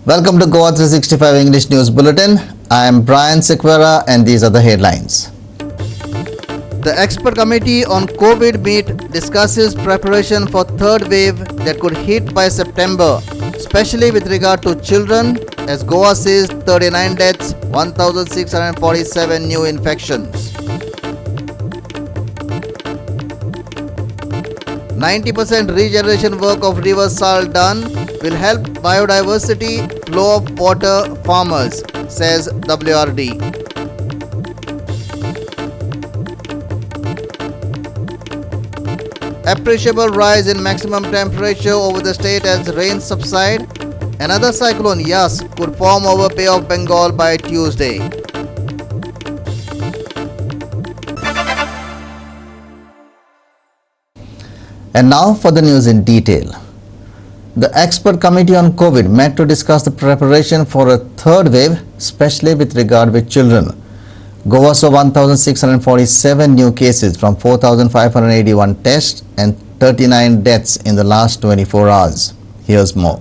Welcome to Goa 365 English News Bulletin. I am Brian Sequeira and these are the headlines. The expert committee on COVID meet discusses preparation for third wave that could hit by September, especially with regard to children, as Goa sees 39 deaths, 1,647 new infections. 90% regeneration work of River Sal done will help biodiversity, flow of water, farmers, says WRD. Appreciable rise in maximum temperature over the state as rains subside. Another cyclone Yas could form over Bay of Bengal by Tuesday. And now for the news in detail. The expert committee on COVID met to discuss the preparation for a third wave, especially with regard with children. Goa saw 1,647 new cases from 4,581 tests and 39 deaths in the last 24 hours. Here's more.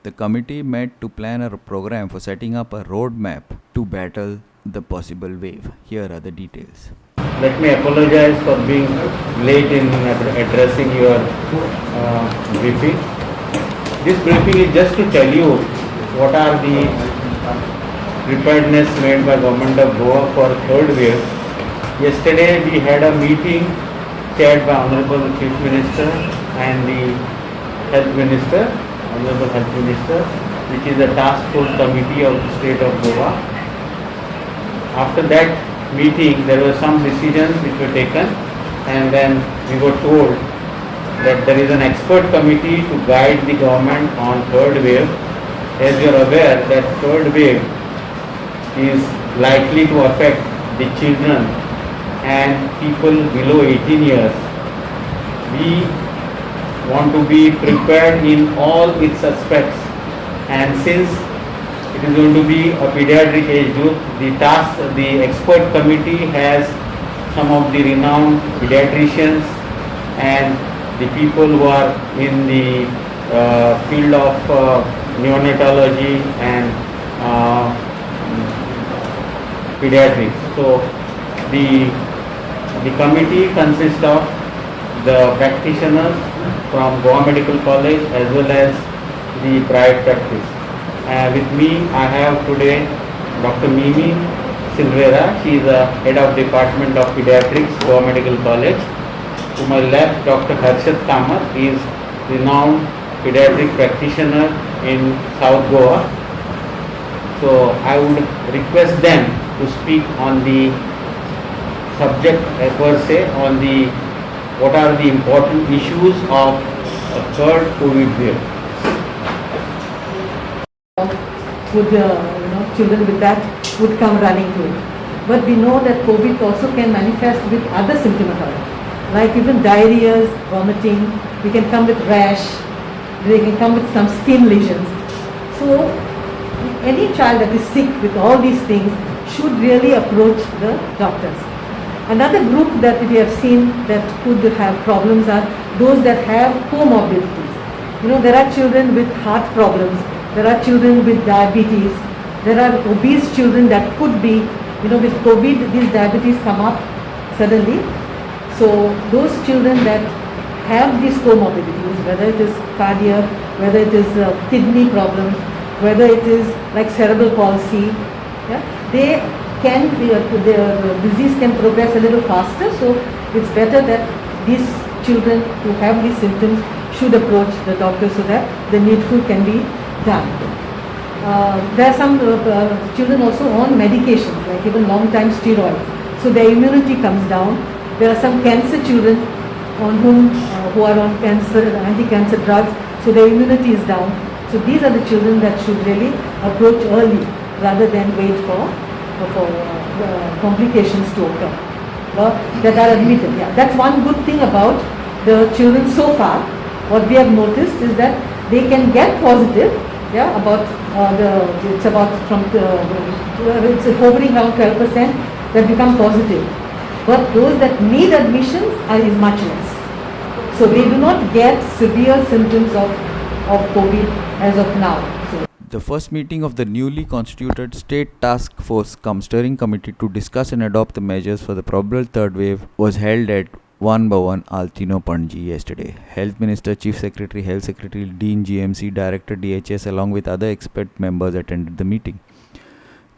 The committee met to plan a program for setting up a roadmap to battle the possible wave. Here are the details. Let me apologize for being late in addressing your briefing. This briefing is just to tell you what are the preparedness made by Government of Goa for third wave. Yesterday we had a meeting chaired by Honorable Chief Minister and the Health Minister, Honorable Health Minister, which is the task force committee of the state of Goa. After that meeting, there were some decisions which were taken, and then we were told that there is an expert committee to guide the government on third wave. As you are aware, that third wave is likely to affect the children and people below 18 years. We want to be prepared in all its aspects, and since it is going to be a pediatric age group, the expert committee has some of the renowned pediatricians and the people who are in the field of neonatology and pediatrics. So the committee consists of the practitioners from Goa Medical College as well as the private practice. With me I have today Dr. Mimi Silvera. She is the head of Department of Pediatrics, Goa Medical College. To my left, Dr. Harshad Kamath. He is renowned pediatric practitioner in South Goa. So I would request them to speak on the subject per se, on the what are the important issues of a third COVID wave. Would children with that would come running to it. But we know that COVID also can manifest with other symptomatology, like even diarrheas, vomiting. We can come with rash. They can come with some skin lesions. So any child that is sick with all these things should really approach the doctors. Another group that we have seen that could have problems are those that have comorbidities. There are children with heart problems. There are children with diabetes. There are obese children that could be, with COVID, these diabetes come up suddenly. So those children that have these comorbidities, whether it is cardiac, whether it is kidney problems, whether it is like cerebral palsy, they can be, their disease can progress a little faster. So it's better that these children who have these symptoms should approach the doctor so that the needful can be done. There are some children also on medications, like even long-time steroids. So their immunity comes down. There are some cancer children on who are on anti-cancer drugs, so their immunity is down. So these are the children that should really approach early rather than wait for complications to occur that are admitted. Yeah, that's one good thing about the children so far. What we have noticed is that they can get positive. It's hovering around 12% that become positive. But those that need admissions is much less. So they do not get severe symptoms of COVID as of now. So The first meeting of the newly constituted State Task Force cum Steering Committee to discuss and adopt the measures for the probable third wave was held at 1 Bhavan, Altino, Panji yesterday. Health Minister, Chief Secretary, Health Secretary, Dean GMC, Director DHS along with other expert members attended the meeting.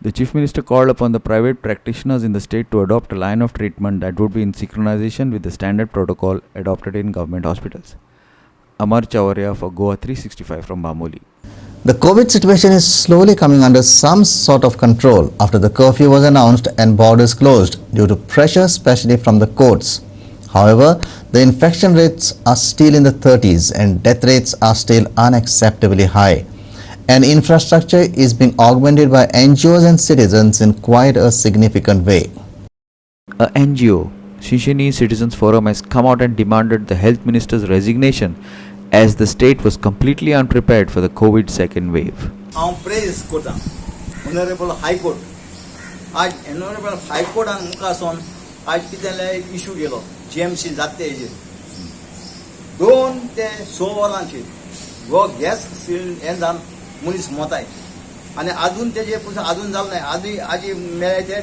The Chief Minister called upon the private practitioners in the state to adopt a line of treatment that would be in synchronization with the standard protocol adopted in government hospitals. Amar Chawarya for Goa 365 from Bamoli. The COVID situation is slowly coming under some sort of control after the curfew was announced and borders closed due to pressure especially from the courts. However, the infection rates are still in the 30s and death rates are still unacceptably high. And infrastructure is being augmented by NGOs and citizens in quite a significant way. A NGO, Shishini Citizens Forum, has come out and demanded the Health Minister's resignation as the state was completely unprepared for the COVID second wave. I praise Kota, Honorable High Court. आज Honorable High Court and Mukason, आज कितें issue गेलो, GMC जाते हेजेर. 2 ते 6 वरांचेर वो gas cylinder मनीस मोताय. आनी अजून तेजे पसून अजून जाल नाही. आजी मेळे ते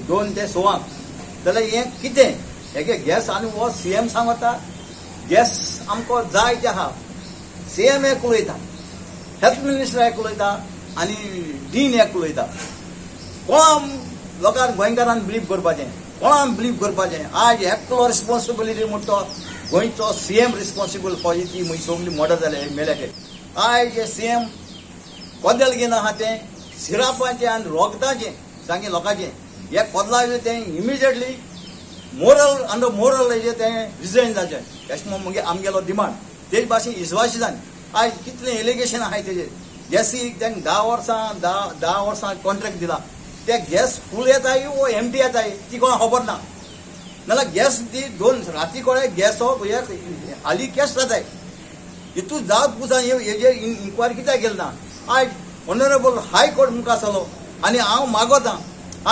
2 ते 6 जाल्यार हें कितें? हेगे गॅस आनी वो CM सांगता गॅस आमको जाय ते आहा. CM एक उलयता, हेल्थ मिनिस्टर एक उलयता आनी डीन एक उलयता. कोण लोकांक गोंयकारांक बिलीव करपाचें, कोणाक बिलीव करपाचें? आज एकलो रिस्पॉन्सिबिलिटी म्हणटा गोंयचो CM रिस्पॉन्सिबल फॉर ती सगळी मर्डर जाले मेल्याचे. आज जे CM कोदेल घेवन आहा तें सिरापाचें आनी रोगताचें सांगे लोकांचें. हे कोदला तें इमिजिएटली मोरल अंडर मोरल हेजें तें रिजायन जाचें. अशें मगे आमगेलो डिमांड. तेज भाशेन इस्वाशीजान आज कितलें एलिगेशन आहाय तेजेर. गॅसीक तेंक 10 वर्सां कॉन्ट्रॅक्ट दिला. ते गॅस फूल येताय वो एम्प्टी येताय ती कोणा खबर ना. नाल्यार गॅस ती 2 राती कळे गॅस हो हाली कॅश जाताय. हितू जावत पुसा हेजेर इन्क्वायरी कित्याक केली ना. आज ऑनरेबल हाय कोर्ट मुखार सरलो आनी हांव मागोतां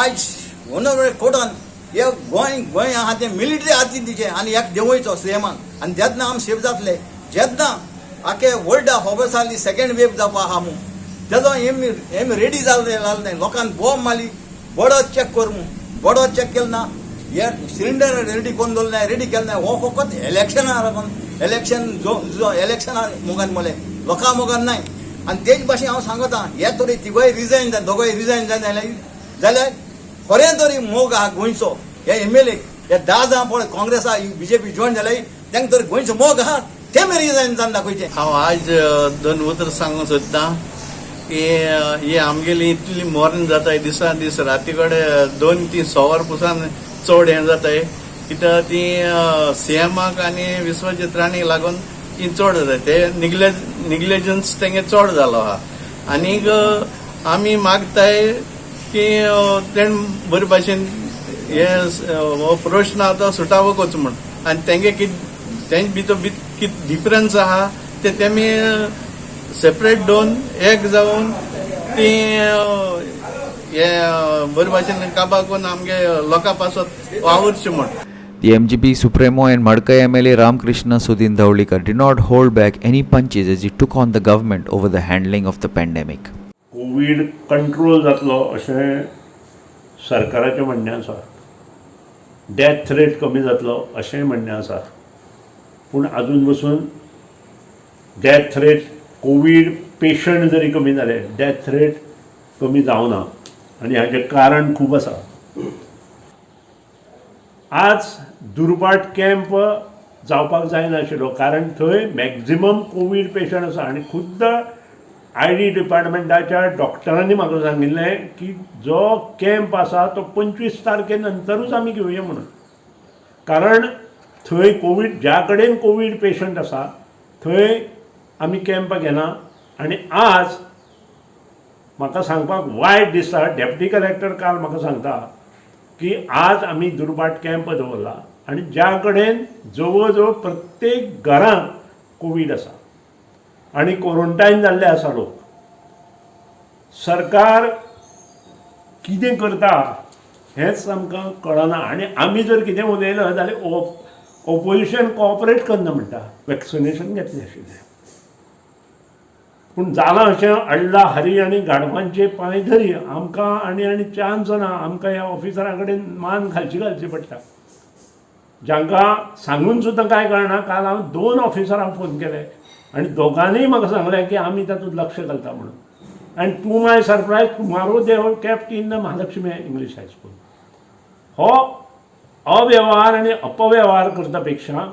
आज ऑनरेबल कोर्टान हे गोंय आहा तें मिलिटरी हातीन दिचें आनी एक देंवयचो CMान. आनी जेन्ना आमी सेफ जातले, जेन्ना आखे वर्ल्डा खबर जाली सेकंड वेव जावपा आहा म्हूण, तेजो एम रेडी जालें. लोकांक बॉम्ब मारली, बॉर्डर चॅक कर म्हूण. बॉर्डर चॅक केलें ना, हे सिलिंडर रेडी करून दवरलें नाय, रेडी केलें नाय. हो फकत इलेक्शना लागून इलेक्शना मोगान मोले लोकां मोगान नाय. आनी तेच भाशेन हांव सांगता हे तरी तिगोय रिजायन जाय, दोगोय रिजायन जाल्यार खरें तरी मोग आहा गोंयचो. हे MLA हे 10 जावं पळय काँग्रेसा BJP जॉयन जाल्यार तेंक तरी गोंयचो मोग आहा तें रिजायन जावन दाखोवचें. हांव आज 2 उतर सांगूंक सोदतां की ही आमगेली इतली मॉर्न जाताय दिसा दीस. राती कडेन 2-3 वर पुसान चड हें जाताय. कित्याक ती CMाक आनी विश्वचित्रांनीक लागून ती चड जाताय. ते निग्लेजन्स तेंगे चड जालो आहा. आनीक आमी मागताय की तेण बरे भाशेन हे प्रश्न आतां सुटावो करचो म्हूण. आनी तेंगे तेंचे भितर कित डिफरन्स आहा ते तेमी सेपरेट दोन एक जावन ती हे बरे भाशेन काबार करून आमगे लोकां पासत वावरचें म्हूण. The MGP Supremo and Madkai MLA Ramkrishna Sudin Dhaulikar did not hold back any punches as he took on the government over the handling of the pandemic. Covid control जातलो अशें सरकाराचें म्हणणें आसा. डेथ रेट कमी जातलो अशेंय म्हणणें आसा. पूण आजून पसून डेथ रेट कोविड पेशंट जरी कमी जाले डेथ रेट कमी जावना. आनी हाचें कारण खूब आसा. आज दुर्बाट कॅम्प जावपाक जायनाशिल्लो कारण थंय मॅक्झिमम कोविड पेशंट आसा. आनी खुद्द ID डिपार्टमेंटाच्या डॉक्टरांनी म्हाका सांगिल्लें की जो कॅम्प आसा तो 25 तारखे नंतरूच आमी घेवया म्हणून. कारण थंय कोविड ज्या कडेन कोविड पेशंट आसा थंय आमी कॅम्प घेना. आनी आज म्हाका सांगपाक वायट दिसता, डेप्युटी कलेक्टर काल म्हाका सांगता की आज आमी दुर्बाट कॅम्प दवरला आनी ज्या कडेन जवळ जवळ प्रत्येक घरांत कोविड आसा आनी क्वॉरंटायन जाल्ले आसा लोक. सरकार कितें करता हेंच आमकां कळना. आनी आमी जर कितें उलयलें जाल्यार ऑपोजिशन कोऑपरेट करना म्हणटा. वॅक्सिनेशन घेतलें आशिल्लें. पूण जालां अशें अडला हरी आनी गाडवांचे पांय धरी आमकां आनी चान्स ना. आमकां ह्या ऑफिसरां कडेन मान घालची पडटा. जांकां सांगून सुद्दां कांय कळना. काल हांव 2 ऑफिसरांक फोन केले आनी दोगांनीय म्हाका सांगलें की आमी तातूंत लक्ष घालता म्हणून. आनी to my surprise tomorrow they have kept in the Mahalakshmi English high school. हो अव्यवहार आनी अपव्यवहार करता पेक्षा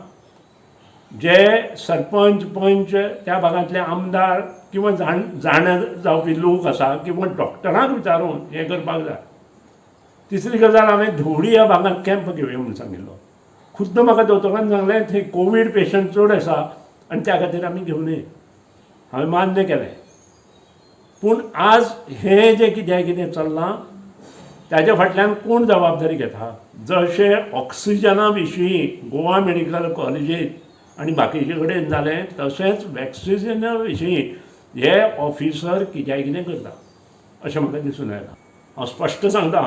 जे सरपंच पंच त्या भागांतले आमदार किंवा जाण जावपी लोक आसा किंवा डॉक्टरांक विचारून हें करपाक जाय. तिसरी गजाल हांवें धुवडी ह्या भागांत कॅम्प घेवया म्हणून सांगिल्लो. खुद्द म्हाका दोतोरान सांगलें थंय कोवीड पेशंट चड आसा आनी त्या खातीर आमी घेवं नये. हांवें मान्य केलें. पूण आज हें जें कितें चल्लां ताच्या फाटल्यान कोण जबाबदारी घेता. जशें ऑक्सिजना विशीं गोवा मेडिकल कॉलेजीत आनी बाकीचे कडेन जालें तशेंच वॅक्सिना विशीं हे ऑफिसर कितें करता अशें म्हाका दिसून येता. हांव स्पश्ट सांगता.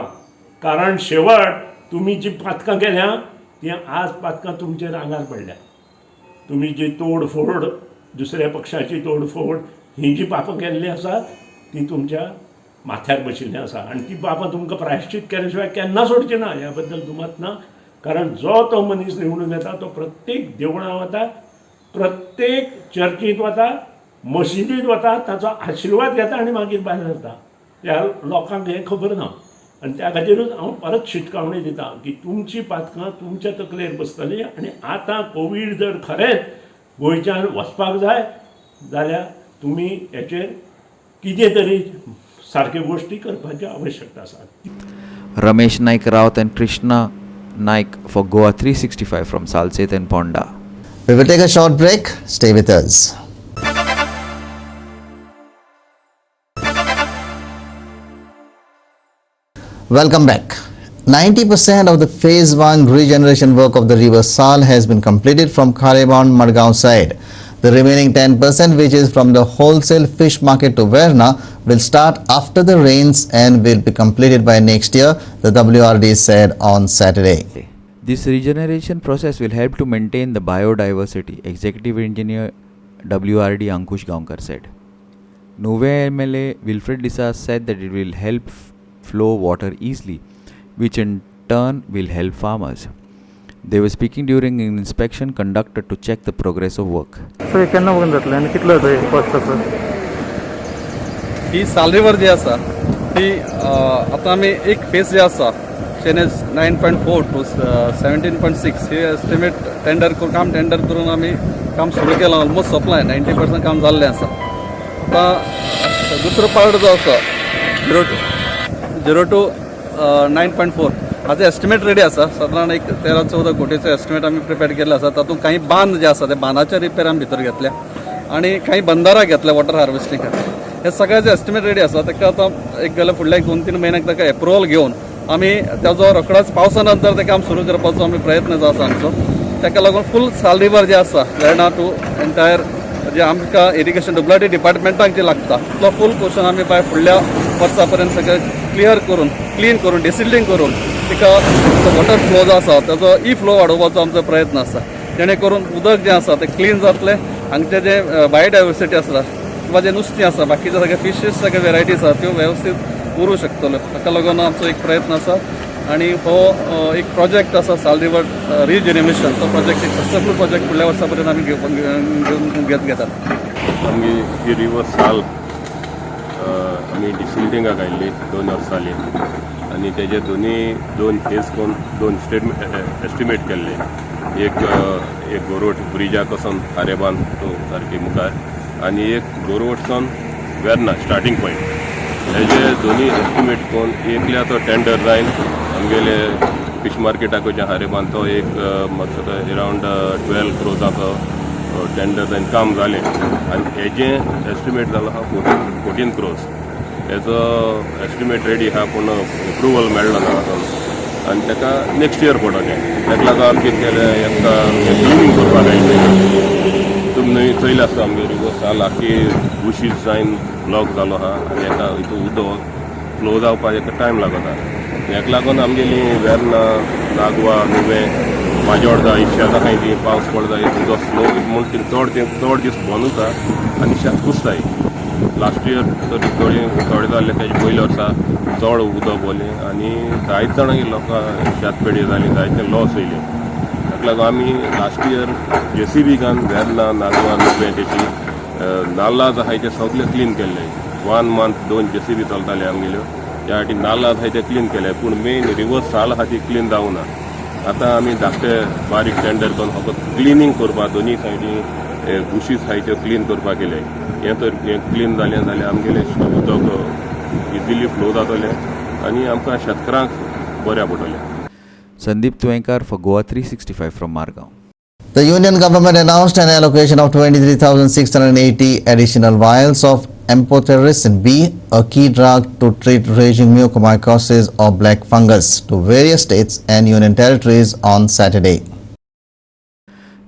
कारण शेवट तुमी जी पातकां केल्या ती आज पातकां तुमचेर आंगार पडल्या. तुमी जी तोडफोड दुसऱ्या पक्षाची तोडफोड ही जी पापां केल्ली आसा ती तुमच्या माथ्यार बशिल्ली आसा आनी ती पापां तुमकां प्रायश्चित केल्या शिवाय केन्ना सोडची ना. ह्या बद्दल दुमत ना. कारण जो तो मनीस निवडून येता तो प्रत्येक देवळां वता, प्रत्येक चर्चीत वता, मशिदीत वता, ताचो आशिर्वाद घेता आनी मागीर भायर सरता. ह्या लोकांक हें खबर ना. आनी त्या खातीरूच हांव परत शिटकावणी दिता की तुमची पातकां तुमच्या तकलेर बसतली. आनी आतां कोवीड जर खरेंच गोंयच्यान वचपाक जाय जाल्यार तुमी हेचेर कितें तरी सारक्यो गोश्टी करपाची आवश्यकता आसा. Ramesh Naik Raut and Krishna Naik for Goa 365 from Salset and Ponda. We will take a short break. Stay with us. Welcome back. 90% of the phase 1 regeneration work of the river Sal has been completed from Khareban Madgaon side. The remaining 10%, which is from the wholesale fish market to Verna, will start after the rains and will be completed by next year, the WRD said on Saturday. This regeneration process will help to maintain the biodiversity, Executive Engineer WRD Ankush Gaonkar said. Nuve MLA Wilfred Lissas said that it will help flow water easily, which in turn will help farmers. They were speaking during an inspection conducted to check the progress of work. सो हे केन्ना बघून जातलें आनी कितलो जाता cost आसा. ही साल river जी आसा ती आतां आमी एक फेज जे आसा शेनेज 9.4 to 17.6 हे एस्टिमेट काम टेंडर करून आमी काम सुरू केलां. ऑलमोस्ट सोंपलां. 90% काम जाल्लें आसा. आतां दुसरो पार्ट जो आसा 0 to 9.4 हाचो एस्टिमेट रेडी आसा. सादारण एक 13-14 कोटीचो एस्टिमेट आमी प्रिपेर केल्लो आसा. तातूंत काही बांद जे आसा ते बांदाच्या रिपेर आमी भितर घेतल्या आनी काही बंदारा घेतल्या वॉटर हार्वेस्टिंग खातीर. हे सगळे जे एस्टिमेट रेडी आसा ताका आतां एक गेल्या फुडल्या 2-3 म्हयन्याक ताका एप्रुवल घेवन आमी ताजो रोखडोच पावसा नंतर तें काम सुरू करपाचो आमी प्रयत्न जो आसा आमचो. ताका लागून फूल साल रिवर जे आसा वेर्ना टू एंटायर जे आमकां इरिगेशन WRD डिपार्टमेंटाक जे लागता तो फूल पोर्शन आमी बाय फुडल्या वर्सा पर्यंत सगळें क्लीन करून डिसिल्टिंग करून तिका वॉटर फ्लो जो आसा ताजो फ्लो वाडोवपाचो आमचो प्रयत्न आसा. जेणे करून उदक जें आसा तें क्लीन जातलें. हांगचे जे बायोडायवर्सिटी आसा किंवा जे नुस्तीं आसा बाकीचे सगळे फिशीस सगळे वेरायटीज आसा त्यो वेवस्थीत उरूं शकतल्यो. ताका लागून आमचो एक प्रयत्न आसा आनी हो एक प्रोजेक्ट आसा साल रिवर रिजेनेरेशन. तो प्रोजेक्ट एक सक्सेसफूल प्रोजेक्ट फुडल्या वर्सा पर्यंत आमी घेतात. आमगे ही रिवर साल आमी डिसिल्टिंगाक आयिल्ली 2 वर्सां जालीं आनी तेजे दोन फेज करून 2 एस्टिमेट केल्ले. एक गोरोट ब्रिजाक वचोन खारेबान तो सारकी मुखार आनी एक गोरोटसून वेर्ना स्टार्टींग पॉयंट. हेजे दोनी एस्टिमेट करून एकल्या तो टेंडर जायन आमगेले फिश मार्केटाकडच्या खारेबान तो एक म्हाका अरावंड 12 crores टेंडर जायन काम जालें आनी हेजें एस्टिमेट जालो आहा 14 crores. हेजो एस्टिमेट रेडी आहा पूण एप्रुवल मेळ्ळो ना आजून आनी ताका नेक्स्ट इयर पडोलें. ताका लागून आमी कितें केलें हेका क्लिनींग करपाक आयिल्लें. तुमी चयलें आसता आमगे रिवर साल आख्खी बुशीस जायन ब्लॉक जालो आहा आनी हेका हितून उदक फ्लो जावपाक हेका टायम लागता. हेका लागून आमगेली वेर्ना नागवा नुवे माजोर्डा इश्यादा खंय ती पावस पडटा तुजो स्लो म्हूण चड दीस बंद उरता आनी शेत कुसताय. लास्ट इयर तरी थोडे जाल्ले तेजे पयल्या वर्सा चड उदक वलें आनी जायत जाणांची लोकां शेतपेडी जाली, जायते लॉस येयले. ताका लागून आमी लास्ट इयर JCB घालून वेर्ना नागवान तेची नाल्ला आहाय ते सगळे क्लीन केल्ले. 1 month 2 JCB चलताले आमगेल्यो. त्या खातीर नाल्ला आहाय ते क्लीन केले, पूण मेन रिवर्स साल आहा ती क्लीन जावना. आतां आमी धाकटे बारीक टेंडर करून फकत क्लिनींग करपा दोनी सायडी बुशीस आहाय त्यो क्लीन करपाक केले. हें तर क्लीन जालें जाल्यार आमगेलें उदक इजिली फ्लो जातलें आनी आमकां शेतकारांक बऱ्या पडटलें. Sandeep Tuenkar for Goa 365 from Margao. The union government announced an allocation of 23,680 additional vials of amphotericin B, a key drug to treat raging mucormycosis or black fungus, to various states and union territories on Saturday.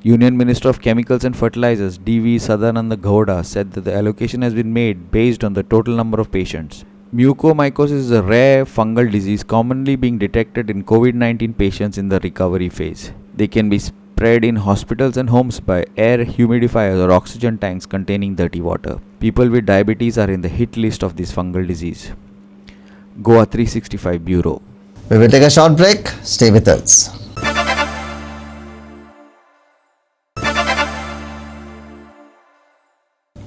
Union Minister of Chemicals and Fertilizers D.V. Sadananda Gowda said that the allocation has been made based on the total number of patients. Mucormycosis is a rare fungal disease commonly being detected in COVID-19 patients in the recovery phase. They can be spread in hospitals and homes by air humidifiers or oxygen tanks containing dirty water. People with diabetes are in the hit list of this fungal disease. Goa 365 Bureau. We will take a short break. Stay with us.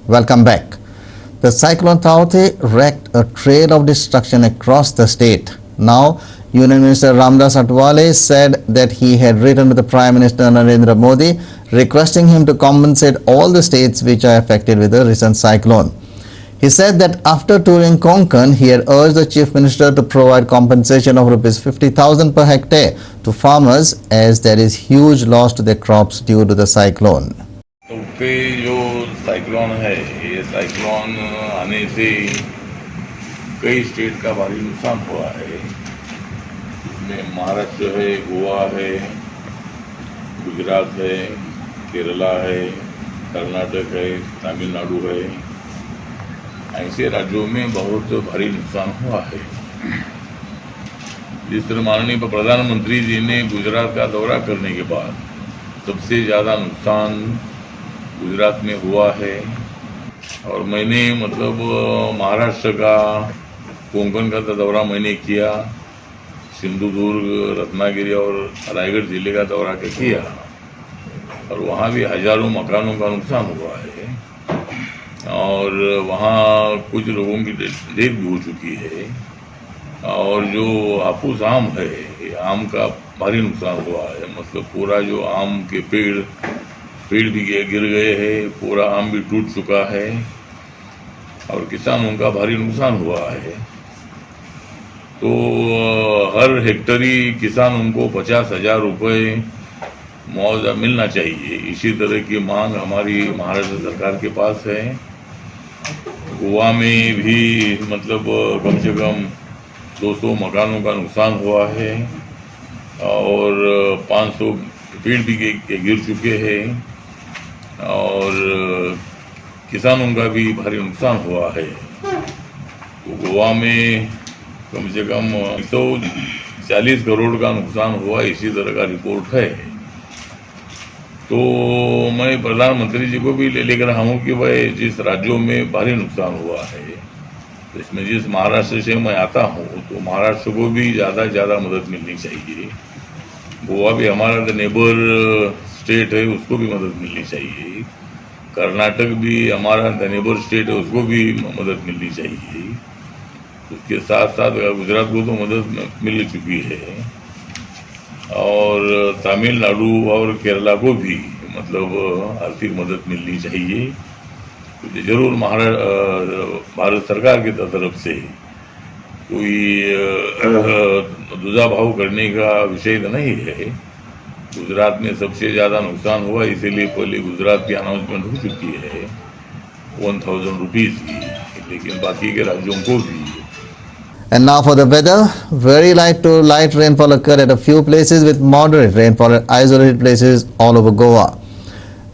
Welcome back. The cyclone Tauktae wreaked a trail of destruction across the state. Now, Union Minister Ramdas Atwale said that he had written to the Prime Minister Narendra Modi requesting him to compensate all the states which are affected with the recent cyclone. He said that after touring Konkan, he had urged the Chief Minister to provide compensation of Rs 50,000 per hectare to farmers as there is huge loss to their crops due to the cyclone. पे जो cyclone है, ये cyclone आने से कई state का भारी नुकसान हुआ है. इसमें महाराष्ट्र है, गोवा है, गुजरात है, केरला है, कर्नाटक है, तमिलनाडु है. ऐसे राज्यों में बहुत भारी नुकसान हुआ है. जिस तरह माननीय प्रधानमंत्री जी ने गुजरात का दौरा करने के बाद सबसे ज़्यादा नुकसान गुजरात में हुआ है, और मैंने महाराष्ट्र का कोंकण का दौरा मैंने किया, सिंधुदुर्ग, रत्नागिरी और रायगढ़ जिले का दौरा किया, और वहाँ भी हजारों मकानों का नुकसान हुआ है, और वहाँ कुछ लोगों की डेथ भी हो चुकी है. और जो हापुस आम है, आम का भारी नुकसान हुआ है. पूरा जो आम के पेड़ भी गिर गए हैं, पूरा आम भी टूट चुका है, और किसानों का भारी नुकसान हुआ है. तो हर हेक्टरी किसानों को 50,000 रुपये मुआवजा मिलना चाहिए. इसी तरह की मांग हमारी महाराष्ट्र सरकार के पास है. गोवा में भी कम से कम 200 मकानों का नुकसान हुआ है, और 500 पेड़ भी गिर चुके हैं, और किसानों का भी भारी नुकसान हुआ है. तो गोवा में कम से कम 140 करोड़ का नुकसान हुआ, इसी तरह का रिपोर्ट है. तो मैं प्रधानमंत्री जी को भी लेकर रहा हूँ कि भाई जिस राज्यों में भारी नुकसान हुआ है, तो इसमें जिस महाराष्ट्र से मैं आता हूँ, तो महाराष्ट्र को भी ज़्यादा से ज़्यादा मदद मिलनी चाहिए. गोवा भी हमारा नेबर स्टेट है, उसको भी मदद मिलनी चाहिए. कर्नाटक भी हमारा नेबर स्टेट है, उसको भी मदद मिलनी चाहिए. उसके साथ साथ गुजरात को तो मदद मिल चुकी है, और तमिलनाडु और केरला को भी आर्थिक मदद मिलनी चाहिए. तो जरूर भारत सरकार की तरफ से कोई दूजा भाव करने का विषय तो नहीं है. गुजरात में सबसे ज़्यादा नुकसान हुआ, इसीलिए पहले गुजरात की अनाउंसमेंट हो चुकी है 1,000 रुपीज़ की, लेकिन बाकी के राज्यों को भी. And now for the weather, very light to light rainfall occurred at a few places with moderate rainfall at isolated places all over Goa.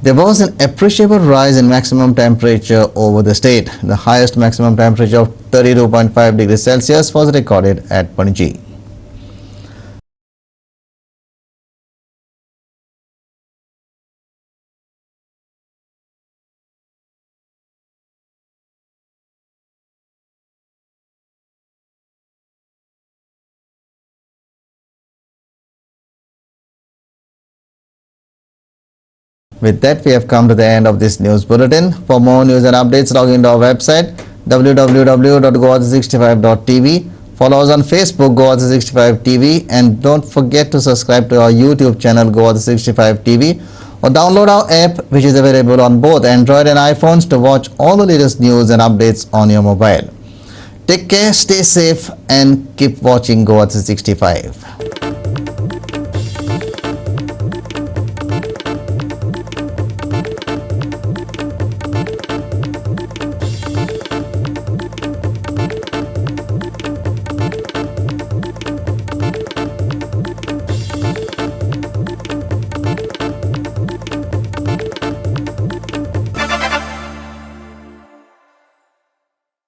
There was an appreciable rise in maximum temperature over the state. The highest maximum temperature of 32.5 degrees Celsius was recorded at Panaji. With that, we have come to the end of this news bulletin. For more news and updates, log into our website www.goa365.tv. Follow us on Facebook, Goa365 TV, and don't forget to subscribe to our YouTube channel, Goa365 TV, or download our app, which is available on both Android and iPhones, to watch all the latest news and updates on your mobile. Take care, stay safe, and keep watching Goa365.